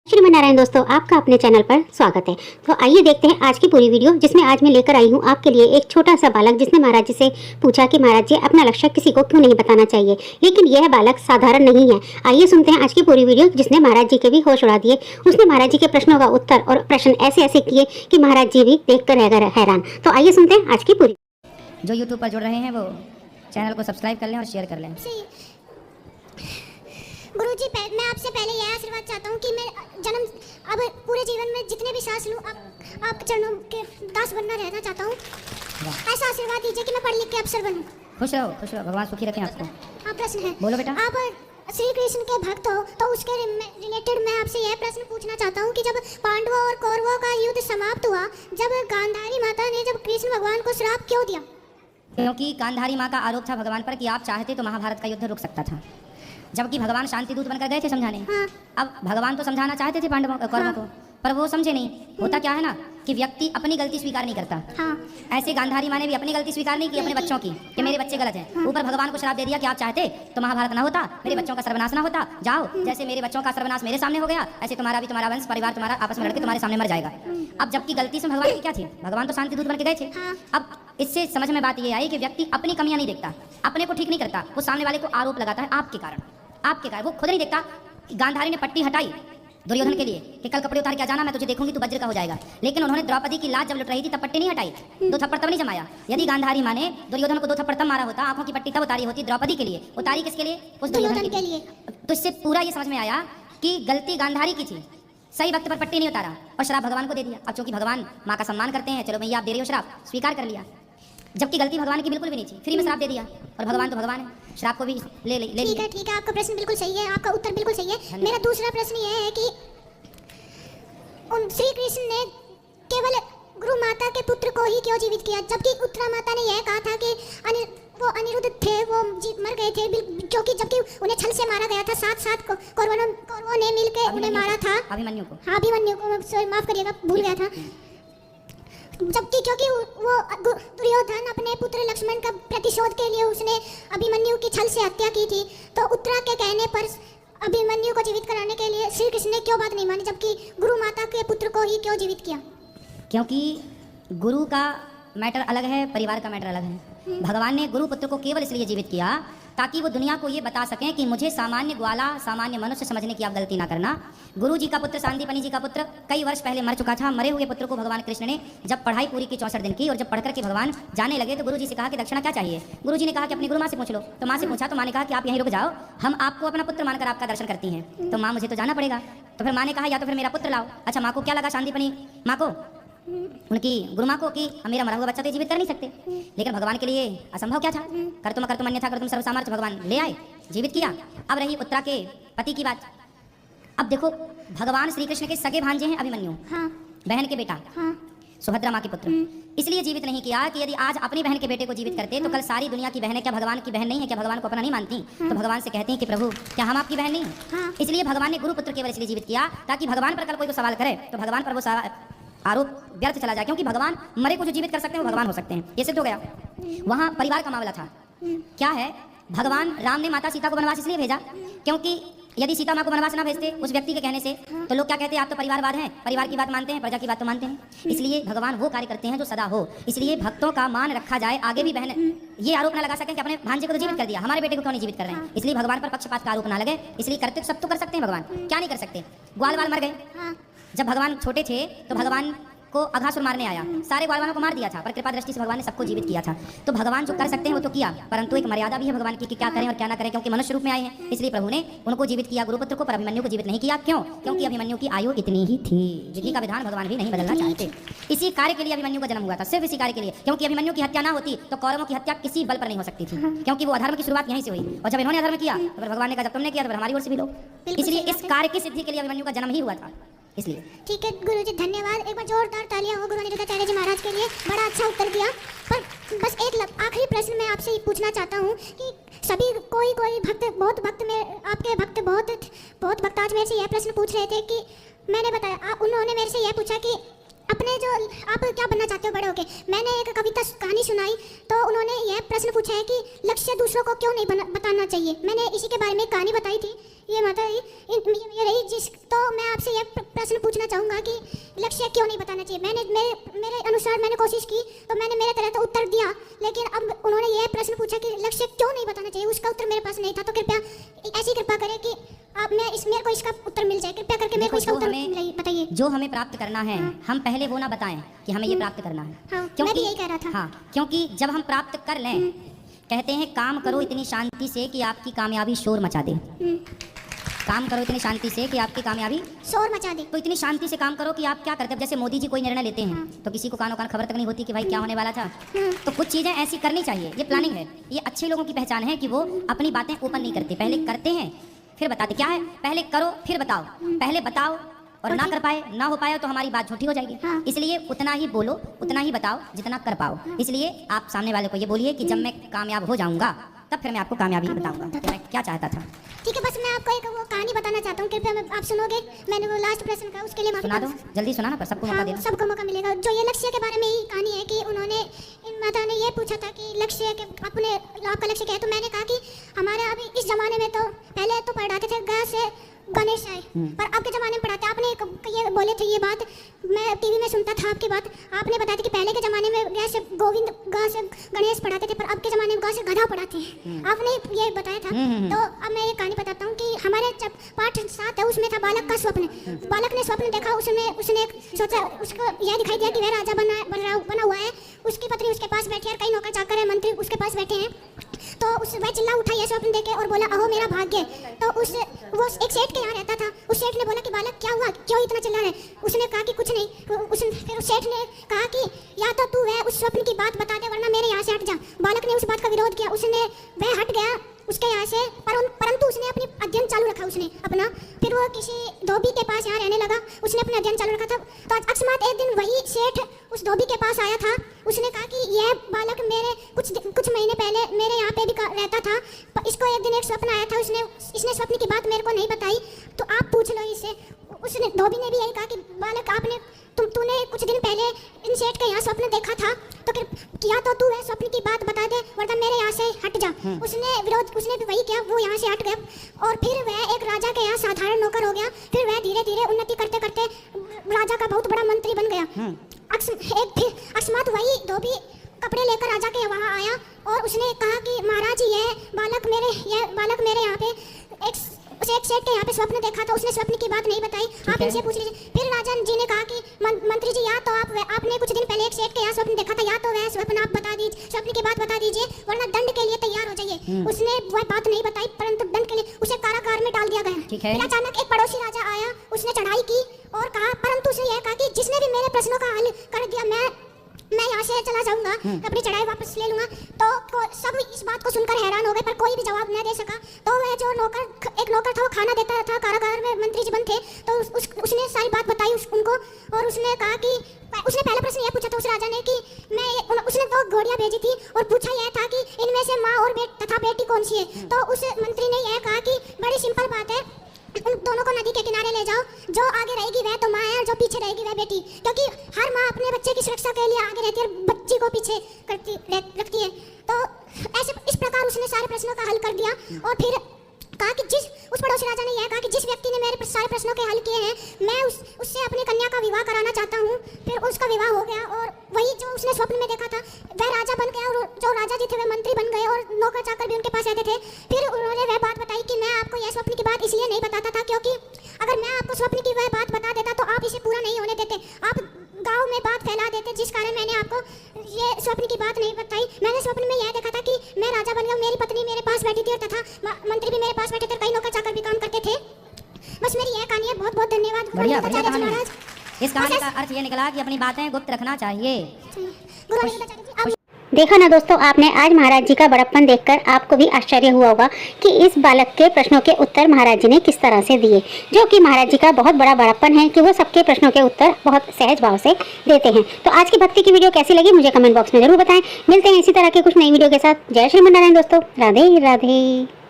श्रीमन्नारायण दोस्तों, आपका अपने चैनल पर स्वागत है। तो आइए देखते हैं आज की पूरी वीडियो, जिसमें आज मैं लेकर आई हूँ आपके लिए एक छोटा सा बालक, जिसने महाराज जी से पूछा कि महाराज जी, अपना लक्ष्य किसी को क्यों नहीं बताना चाहिए। लेकिन यह बालक साधारण नहीं है। आइए सुनते हैं आज की पूरी वीडियो, जिसने महाराज जी के भी होश उड़ा दिए। उसने महाराज जी के प्रश्नों का उत्तर और प्रश्न ऐसे ऐसे किए कि महाराज जी भी देखकर रह गए हैरान। तो आइए सुनते हैं आज की पूरी। जो यूट्यूब पर जुड़ रहे हैं वो चैनल को सब्सक्राइब कर लें और शेयर कर लें। गुरुजी, मैं आपसे पहले यह आशीर्वाद चाहता हूँ कि मैं जन्म अब पूरे जीवन में जितने भी सांस लूँ आप चरणों के दास बनना रहना चाहता हूँ। ऐसा आशीर्वाद दीजिए कि मैं पढ़ लिख के अफसर बनूँ। खुश रहो, भगवान सुखी रखें आपको। हाँ, प्रश्न है। बोलो बेटा। आप श्री कृष्ण के भक्त हो तो उसके रिलेटेड मैं आपसे यह प्रश्न पूछना चाहता हूँ कि जब पांडवों और कौरवों का युद्ध समाप्त हुआ, जब गांधारी माता ने जब कृष्ण भगवान को श्राप क्यों दिया? क्योंकि गांधारी माँ का आरोप था भगवान पर कि आप चाहते तो महाभारत का युद्ध रुक सकता था, जबकि भगवान शांति दूत बनकर गए थे समझाने। हाँ। अब भगवान तो समझाना चाहते थे पांडवों कौरवों को, पर वो समझे नहीं। होता क्या है ना कि व्यक्ति अपनी गलती स्वीकार नहीं करता। हाँ। ऐसे गांधारी माँ ने भी अपनी गलती स्वीकार नहीं की अपने बच्चों की, कि मेरे बच्चे गलत हैं। ऊपर भगवान को श्राप दे दिया कि आप चाहते तो महाभारत ना होता, मेरे बच्चों का सर्वनाश ना होता। जाओ, जैसे मेरे बच्चों का सर्वनाश मेरे सामने हो गया, ऐसे तुम्हारा भी, तुम्हारा वंश परिवार तुम्हारा आपस में लड़के तुम्हारे सामने मर जाएगा। अब जबकि गलती से भगवान की क्या थी, भगवान तो शांति दूत बन के गए थे। अब इससे समझ में बात ये आई कि व्यक्ति अपनी कमियां नहीं देखता, अपने को ठीक नहीं करता, वो सामने वाले को आरोप लगाता है आपके कारण। वो खुद नहीं देखता कि गांधारी ने पट्टी हटाई दुर्योधन के लिए कि कल कपड़े उतार के आ जाना, मैं तुझे देखूंगी तू वज्र का हो जाएगा। लेकिन उन्होंने द्रौपदी की लाज जब लुट रही थी तब पट्टी नहीं हटाई, 2 थप्पड़ तब नहीं जमाया। यदि गांधारी माँ ने दुर्योधन को 2 थप्पड़ तब मारा होता, आंखों की पट्टी तब उतारी होती द्रौपदी के लिए, उतारी किसके लिए? उस दुर्योधन के लिए। तो इससे पूरा ये समझ में आया कि गलती गांधारी की थी, सही वक्त पर पट्टी नहीं उतारा और श्राप भगवान को दे दिया। अब चूंकि भगवान माँ का सम्मान करते हैं, चलो भैया आप दे रही हो श्राप, स्वीकार कर लिया, जबकि गलती भगवान की बिल्कुल भी नहीं थी, फ्री में श्राप दे दिया। और भगवान तो भगवान है, श्राप को भी ले ठीक है, आपका प्रश्न बिल्कुल सही है, आपका उत्तर बिल्कुल सही है। मेरा दूसरा प्रश्न यह है कि उन श्री कृष्ण ने केवल गुरु माता के पुत्र को ही क्यों जीवित किया, जबकि उत्तरा माता ने यह कहा था कि वो अनिरुद्ध थे, वो मर गए थे, क्योंकि जबकि उन्हें छल से मारा गया था। 7 कौरवों ने मिलकर उन्हें मारा था। अभिमन्यु को। हाँ, अभिमन्यु को, सॉरी माफ करिएगा, भूल गया था। जबकि क्योंकि वो दुर्योधन अपने पुत्र लक्ष्मण का प्रतिशोध के लिए उसने अभिमन्यु की छल से हत्या की थी, तो उत्तरा के कहने पर अभिमन्यु को जीवित कराने के लिए श्री कृष्ण ने क्यों बात नहीं मानी, जबकि गुरु माता के पुत्र को ही क्यों जीवित किया? क्योंकि गुरु का मैटर अलग है, परिवार का मैटर अलग है। भगवान ने गुरु पुत्र को केवल इसलिए जीवित किया ताकि वो दुनिया को ये बता सकें कि मुझे सामान्य ग्वाला, सामान्य मनुष्य समझने की आप गलती ना करना। गुरु जी का पुत्र, सांदीपनि जी का पुत्र कई वर्ष पहले मर चुका था। मरे हुए पुत्र को भगवान कृष्ण ने जब पढ़ाई पूरी की 64 दिन की, और जब पढ़कर के भगवान जाने लगे तो गुरु जी से कहा कि दक्षिणा क्या चाहिए। गुरु जी ने कहा कि अपनी गुरु माँ से पूछ लो। तो माँ से पूछा तो माँ ने कहा कि आप यहीं रुक जाओ, हम आपको अपना पुत्र मानकर आपका दर्शन करती हैं। तो माँ, मुझे तो जाना पड़ेगा। तो फिर माँ ने कहा या तो फिर मेरा पुत्र लाओ। अच्छा, माँ को क्या लगा, सांदीपनि माँ को, उनकी गुरु माँ को, कि मेरा मरा हुआ बच्चा तो जीवित कर नहीं सकते। लेकिन भगवान के लिए असंभव क्या था, कर तुम अन्यथा कर तुम सर्व सामर्थ्य, भगवान ले आए, जीवित किया। अब रही उत्तरा के पति की बात। अब देखो, भगवान श्री कृष्ण के सगे भांजे हैं अभिमन्यु, बहन के बेटा, सुभद्रा माँ के पुत्र, इसलिए जीवित नहीं किया कि यदि आज अपनी बहन के बेटे को जीवित करते तो कल सारी दुनिया की बहनें क्या भगवान की बहन नहीं है, क्या भगवान को अपना नहीं मानती? तो भगवान से कहती हैं कि प्रभु, क्या हम आपकी बहन नहीं है? इसलिए भगवान ने गुरु पुत्र केवल इसलिए जीवित किया ताकि भगवान पर कल कोई सवाल करे तो भगवान पर वो आरोप व्यर्थ चला जाए, क्योंकि भगवान मरे को जो जीवित कर सकते हैं वो भगवान हो सकते हैं। ये सिद्ध हो गया। वहां परिवार का मामला था। क्या है, भगवान राम ने माता सीता को वनवास इसलिए भेजा क्योंकि यदि सीता माँ को वनवास ना भेजते उस व्यक्ति के कहने से, तो लोग क्या कहते हैं, आप तो परिवारवाद हैं, परिवार की बात मानते हैं, प्रजा की बात तो मानते हैं। इसलिए भगवान वो कार्य करते हैं जो सदा हो। इसलिए भक्तों का मान रखा जाए, आगे भी बहन ये आरोप ना लगा सकें कि अपने भांजे को तो जीवित कर दिया, हमारे बेटे को क्यों नहीं जीवित कर रहे हैं। इसलिए भगवान पर पक्षपात का आरोप ना लगे। इसलिए करते सब तो कर सकते हैं, भगवान क्या नहीं कर सकते। ग्वाल वाल मर गए, जब भगवान छोटे थे तो भगवान को अघासुर मारने आया, सारे ग्वाल वालों को मार दिया था, पर कृपा दृष्टि से भगवान ने सबको जीवित किया था। तो भगवान जो कर सकते हैं वो तो किया, परंतु एक मर्यादा भी है भगवान की कि क्या करें और क्या ना करें, क्योंकि मनुष्य रूप में आए हैं। इसलिए प्रभु ने उनको जीवित किया गुरुपुत्र को, पर अभिमन्यु को जीवित नहीं किया। क्यों? क्योंकि अभिमन्यु की आयु इतनी ही थी, विधि का विधान भगवान भी नहीं बदलना चाहते। इसी कार्य के लिए अभिमन्यु का जन्म हुआ था, सिर्फ इसी कार्य के लिए। क्योंकि अभिमन्यु की हत्या ना होती तो कौरवों की हत्या किसी बल पर नहीं हो सकती थी, क्योंकि वो अधर्म की शुरुआत यहीं से हुई। और जब इन्होंने अधर्म किया तो फिर भगवान ने कहा जब तुमने किया तो हमारी ओर से भी लो। इसलिए इस कार्य की सिद्धि के लिए अभिमन्यु का जन्म ही हुआ था। इसलिए ठीक है गुरुजी, धन्यवाद। एक बार जोरदार तालियां हो गुरु अनिरुद्धाचार्य जी महाराज के लिए, बड़ा अच्छा उत्तर दिया। पर बस एक आखिरी प्रश्न मैं आपसे पूछना चाहता हूँ कि सभी कोई भक्त, बहुत भक्त में आपके भक्त बहुत भक्त आज मेरे से यह प्रश्न पूछ रहे थे कि मैंने बताया, उन्होंने मेरे से यह पूछा कि अपने जो आप क्या बनना चाहते हो बड़े होके। मैंने एक कविता कहानी सुनाई तो उन्होंने यह प्रश्न पूछा है कि लक्ष्य दूसरों को क्यों नहीं बताना चाहिए। मैंने इसी के बारे में एक कहानी बताई थी। ये माता ये रही जिस तो मैं आपसे यह प्रश्न पूछना चाहूँगा कि लक्ष्य क्यों नहीं बताना चाहिए। मेरे अनुसार मैंने कोशिश की तो मैंने मेरे तरह का उत्तर दिया, लेकिन अब उन्होंने यह प्रश्न पूछा कि लक्ष्य क्यों नहीं बताना चाहिए, उसका उत्तर मेरे पास नहीं था। तो कृपया ऐसी कृपा करें कि आप मेरे को इसका उत्तर मिल जाए। कृपया करके मेरे को इसका उत्तर बताइए। जो हमें प्राप्त करना है हम पहले वो ना बताएं कि हमें ये प्राप्त करना है। मैं भी यही कह रहा था। हाँ, क्योंकि जब हम प्राप्त कर लें, कहते हैं काम करो इतनी शांति से कि आपकी कामयाबी शोर मचा दे। काम करो इतनी शांति से कि आपकी कामयाबी शोर मचा दे। तो इतनी शांति से काम करो कि आप क्या करते हैं। जैसे मोदी जी कोई निर्णय लेते हैं तो किसी को कानो कान खबर तक नहीं होती कि भाई क्या होने वाला था। तो कुछ चीज़ें ऐसी करनी चाहिए। ये प्लानिंग है। ये अच्छे लोगों की पहचान है कि वो अपनी बातें ओपन नहीं करते, पहले करते हैं फिर बताते। क्या है, पहले करो फिर बताओ। पहले बताओ और ना कर पाए ना हो पाए तो हमारी बात झूठी हो जाएगी। इसलिए उतना ही बोलो, उतना ही बताओ जितना कर पाओ। इसलिए आप सामने वाले को ये बोलिए कि जब मैं कामयाब हो जाऊंगा तब फिर मैं आपको कामयाबी बताऊंगा कि मैं क्या चाहता था। ठीक है, बस मैं आपको एक वो कहानी बताना चाहता हूँ। कृपया आप सुनोगे। मैंने वो लास्ट प्रश्न का उसके लिए माफी सुना दो, जल्दी सुना ना, पर सबको मौका देना। सबको मौका मिलेगा। जो ये लक्ष्य के बारे में ही कहानी है कि उन्होंने माता ने ये पूछा था कि लक्ष्य के अपने आपका लक्ष्य क्या है। तो मैंने कहा कि हमारे अभी इस जमाने में तो पहले तो पढ़ाते थे ग से गणेश है, पर अब के ज़माने में पढ़ाते। आपने ये बोले थे ये बात, मैं टीवी में सुनता था आपकी बात। आपने बताया था कि पहले के ज़माने में ग से गोविंद, ग से गणेश पढ़ाते थे, पर अब के ज़माने में ग से गधा पढ़ाते हैं। आपने ये बताया था। तो अब मैं ये कहानी बताता हूँ कि हमारे जब पाठ 7 है उसमें था बालक का स्वप्न। बालक ने स्वप्न देखा, उसने एक सोचा, उसको यह दिखाई दिया कि वह राजा बना हुआ है। उसकी पत्नी उसके पास बैठी है, कई नौकर चाकर है, मंत्री उसके पास बैठे हैं। तो वह चिल्ला उठा ये स्वप्न देखे और बोला अहो मेरा भाग्य। तो वो एक सेठ के यहाँ रहता था। उस सेठ ने बोला कि बालक क्या हुआ, क्यों इतना चिल्ला रहे। उसने कहा कि कुछ नहीं। फिर उस सेठ ने कहा कि या तो तू वह उस स्वप्न की बात बता दे वरना मेरे यहाँ से हट जा। बालक ने उस बात का विरोध किया। वह हट गया उसके यहाँ से, परंतु उसने अपनी अध्ययन चालू रखा उसने अपना। फिर वो किसी धोबी के पास यहाँ रहने लगा। उसने अपना अध्ययन चालू रखा था। तो अकस्मात एक दिन वही सेठ उस धोबी के पास आया था। उसने कहा कि यह बालक मेरे कुछ महीने पहले मेरे यहाँ पे भी रहता था। इसको एक दिन एक स्वप्न आया था। इसने स्वप्न की बात मेरे को नहीं बताई, तो आप पूछ लो इससे। उसने धोबी ने भी यही कहा कि बालक तूने कुछ दिन पहले इन सेठ के यहाँ स्वप्न देखा था, तो फिर किया तो तू वह स्वप्न की बात बता दे वरना मेरे यहाँ से हट जा। उसने भी वही किया, वो यहाँ से हट गया और फिर वह एक राजा के यहाँ साधारण नौकर हो गया। फिर वह धीरे धीरे उन्नति करते करते राजा का बहुत बड़ा मंत्री बन गया। अकस्मात वही धोबी कपड़े लेकर राजा के वहाँ आया और उसने कहा कि महाराज यह बालक मेरे यहाँ पे एक सेठ के यहाँ पे स्वप्न देखा था। उसने स्वप्न की बात नहीं बताई, आप इनसे पूछ लीजिए। फिर राजा जी ने कहा कि मंत्री जी या तो आपने कुछ दिन पहले एक सेठ के यहाँ स्वप्न देखा था, या तो वह स्वप्न आप बता दीजिए, स्वप्न की बात बता दीजिए वरना दंड के लिए तैयार हो जाइए। उसने वह बात नहीं बताई, परंतु दंड के लिए उसे कारागार में डाल दिया गया। फिर अचानक एक पड़ोसी राजा आया, उसने चढ़ाई की और कहा, परंतु उसने यह कहा कि जिसने भी मेरे प्रश्नों का हल कर दिया मैं यहाँ से चला जाऊंगा, अपनी चढ़ाई वापस ले लूंगा। तो सब इस बात को सुनकर हैरान हो गए, पर कोई भी जवाब न दे सका। तो वह जो एक नौकर था वो खाना देता था, कारागार में मंत्री जी बन थे। तो उसने सारी बात बताई उनको और उसने कहा कि उसने पहला प्रश्न यह पूछा था उस राजा ने कि उसने 2 घोड़ियाँ भेजी थी और पूछा यह था कि इनमें से माँ और तथा बेटी कौन सी है। तो उस मंत्री ने यह कहा कि बड़ी सिंपल बात है, उन दोनों को नदी के किनारे ले जाओ, जो आगे रहेगी वह तो माँ है और जो पीछे रहेगी वह बेटी, क्योंकि हर माँ अपने बच्चे की सुरक्षा के लिए आगे रहती है और बच्ची को पीछे रखती है। तो ऐसे इस प्रकार उसने सारे प्रश्नों का हल कर दिया और फिर कहा कि उस पड़ोसी राजा ने यह कहा कि जिस व्यक्ति ने मेरे सारे प्रश्नों के हल किए हैं मैं उससे अपनी कन्या का विवाह कराना चाहता हूँ। फिर उसका विवाह हो गया और वही जो उसने स्वप्न में देखा था वह राजा बन गया और जो राजा जी थे वे मंत्री बन गए और नौकर चाकर भी उनके पास रहते थे। फिर उन्होंने वह बात बताई कि मैं आपको यह स्वप्न की बात इसलिए नहीं बताता था क्योंकि अगर मैं आपको स्वप्न की वह बात बता देता तो आप इसे पूरा नहीं होने देते, आप गाँव में बात फैला देते, जिस कारण मैंने आपको ये स्वप्न की बात नहीं बताई। मैंने स्वप्न में यह देखा था कि मैं राजा बन गया, मेरी पत्नी मेरे पास बैठी थी और तथा मंत्री भी मेरे पास बैठे थे, कई नौकर चाकर भी काम करते थे। बस मेरी यह कहानी है। बहुत बहुत धन्यवाद। बढ़िया कहानी है। इस कहानी का अर्थ ये निकला कि अपनी बातें गुप्त रखना चाहिए। देखा ना दोस्तों, आपने आज महाराज जी का बड़प्पन देखकर आपको भी आश्चर्य हुआ होगा कि इस बालक के प्रश्नों के उत्तर महाराज जी ने किस तरह से दिए, जो कि महाराज जी का बहुत बड़ा बड़प्पन है कि वो सबके प्रश्नों के उत्तर बहुत सहज भाव से देते हैं। तो आज की भक्ति की वीडियो कैसी लगी मुझे कमेंट बॉक्स में जरूर बताएं। मिलते हैं इसी तरह के कुछ नई वीडियो के साथ। जय श्री नारायण दोस्तों, राधे राधे।